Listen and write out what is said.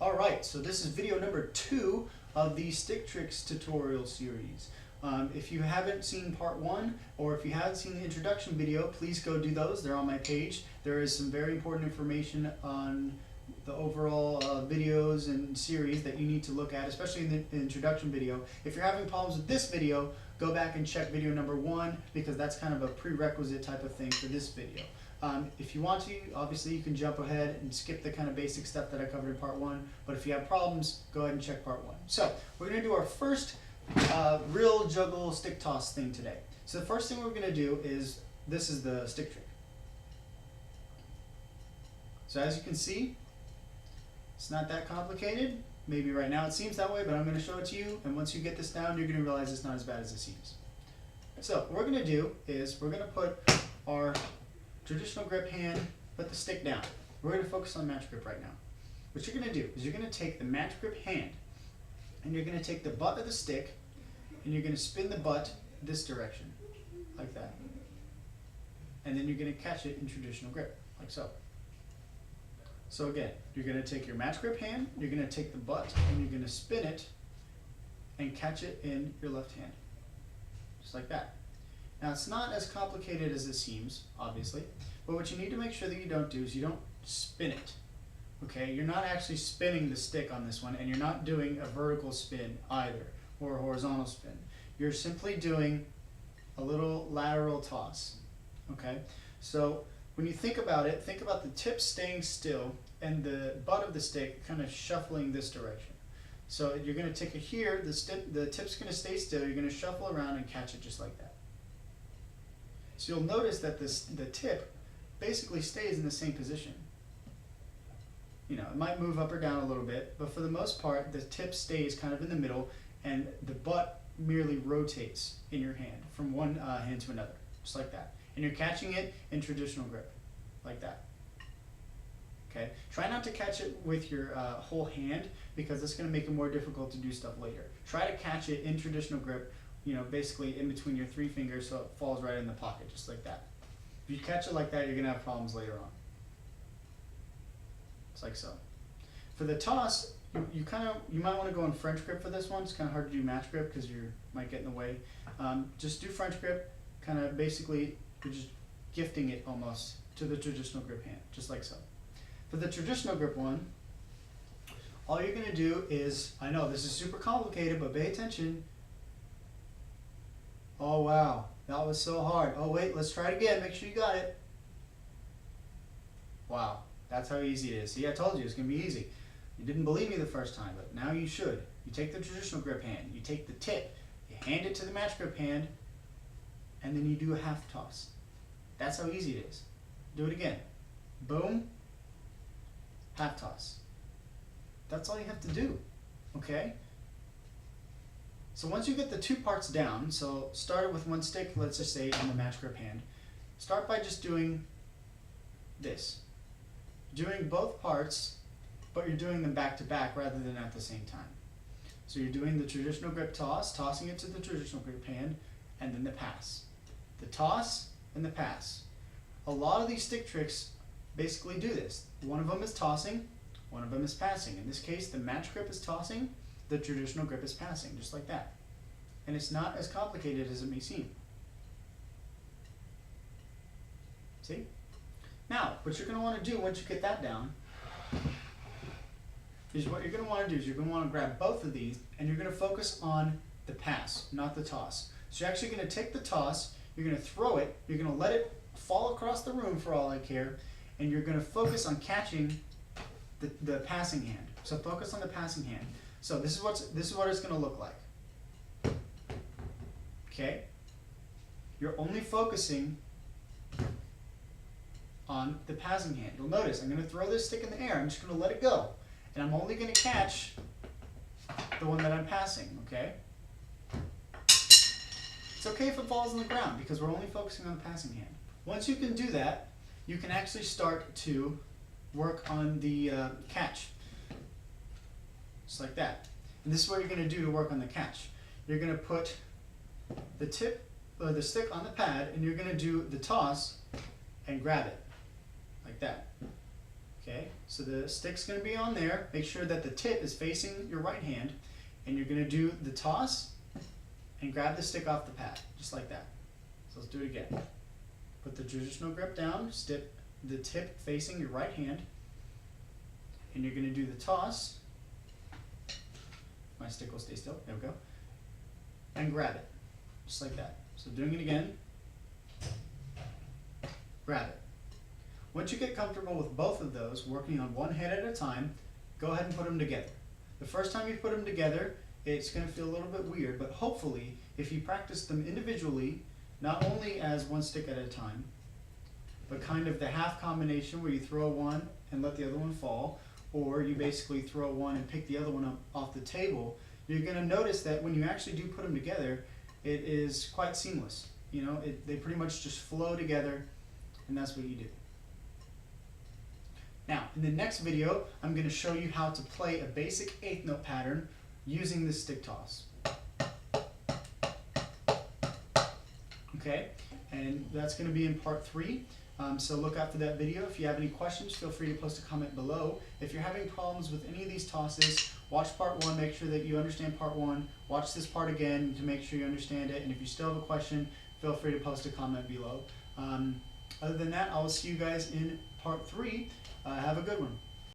Alright, so this is video number 2 of the stick tricks tutorial series. If you haven't seen part 1 or if you haven't seen the introduction video, please go do those. They're on my page. There is some very important information on the overall videos and series that you need to look at, especially in the introduction video. If you're having problems with this video, go back and check video number 1 because that's kind of a prerequisite type of thing for this video. If you want to, obviously you can jump ahead and skip the kind of basic stuff that I covered in part 1, but if you have problems, go ahead and check part 1. So, we're going to do our first real juggle stick toss thing today. So the first thing we're going to do is, this is the stick trick. So as you can see, it's not that complicated. Maybe right now it seems that way, but I'm going to show it to you, and once you get this down, you're going to realize it's not as bad as it seems. So what we're going to do is, we're going to put our traditional grip hand, put the stick down. We're going to focus on match grip right now. What you're going to do is you're going to take the match grip hand and you're going to take the butt of the stick and you're going to spin the butt this direction, like that. And then you're going to catch it in traditional grip, like so. So again, you're going to take your match grip hand, you're going to take the butt and you're going to spin it and catch it in your left hand, just like that. Now it's not as complicated as it seems, obviously, but what you need to make sure that you don't do is you don't spin it. Okay, you're not actually spinning the stick on this one, and you're not doing a vertical spin either, or a horizontal spin. You're simply doing a little lateral toss. Okay, so when you think about it, think about the tip staying still and the butt of the stick kind of shuffling this direction. So you're going to take it here, the tip's going to stay still, you're going to shuffle around and catch it just like that. So you'll notice that the tip basically stays in the same position. You know, it might move up or down a little bit, but for the most part, the tip stays kind of in the middle, and the butt merely rotates in your hand from one hand to another, just like that. And you're catching it in traditional grip, like that. Okay. Try not to catch it with your whole hand because it's going to make it more difficult to do stuff later. Try to catch it in traditional grip. You know, basically in between your 3 fingers so it falls right in the pocket, just like that. If you catch it like that, you're going to have problems later on. It's like so. For the toss, you might want to go in French grip for this one. It's kind of hard to do match grip because you might get in the way. Just do French grip, kind of basically you're just gifting it almost to the traditional grip hand, just like so. For the traditional grip one, all you're going to do is, I know this is super complicated, but pay attention. Oh wow, that was so hard. Oh wait, let's try it again, make sure you got it. Wow, that's how easy it is. See, I told you it's going to be easy. You didn't believe me the first time, but now you should. You take the traditional grip hand, you take the tip, you hand it to the match grip hand, and then you do a half toss. That's how easy it is. Do it again. Boom, half toss. That's all you have to do, okay? So once you get the 2 parts down, so start with one stick, let's just say on the match grip hand, start by just doing this. Doing both parts, but you're doing them back to back rather than at the same time. So you're doing the traditional grip toss, tossing it to the traditional grip hand, and then the pass. The toss and the pass. A lot of these stick tricks basically do this. One of them is tossing, one of them is passing. In this case, the match grip is tossing, the traditional grip is passing, just like that. And it's not as complicated as it may seem. See? Now, what you're going to want to do once you get that down is what you're going to want to do is you're going to want to grab both of these and you're going to focus on the pass, not the toss. So you're actually going to take the toss, you're going to throw it, you're going to let it fall across the room for all I care, and you're going to focus on catching the passing hand. So focus on the passing hand. So this is what it's going to look like. Okay? You're only focusing on the passing hand. You'll notice I'm going to throw this stick in the air. I'm just going to let it go. And I'm only going to catch the one that I'm passing, okay? It's okay if it falls on the ground because we're only focusing on the passing hand. Once you can do that, you can actually start to work on the catch. Just like that. And this is what you're going to do to work on the catch. You're going to put the tip or the stick on the pad and you're going to do the toss and grab it like that. Okay, so the stick's going to be on there. Make sure that the tip is facing your right hand, and you're going to do the toss and grab the stick off the pad, just like that. So let's do it again. Put the traditional grip down, stick the tip facing your right hand, and you're going to do the toss. My stick will stay still, there we go. And grab it, just like that. So doing it again, grab it. Once you get comfortable with both of those, working on one hand at a time, go ahead and put them together. The first time you put them together, it's going to feel a little bit weird, but hopefully, if you practice them individually, not only as one stick at a time, but kind of the half combination where you throw one and let the other one fall, or you basically throw one and pick the other one up off the table, you're going to notice that when you actually do put them together, it is quite seamless. You know, they pretty much just flow together, and that's what you do. Now, in the next video, I'm going to show you how to play a basic eighth note pattern using the stick toss. Okay, and that's going to be in part 3. So look out for that video. If you have any questions, feel free to post a comment below. If you're having problems with any of these tosses, watch part 1, make sure that you understand part 1. Watch this part again to make sure you understand it. And if you still have a question, feel free to post a comment below. Other than that, I will see you guys in part 3. Have a good one.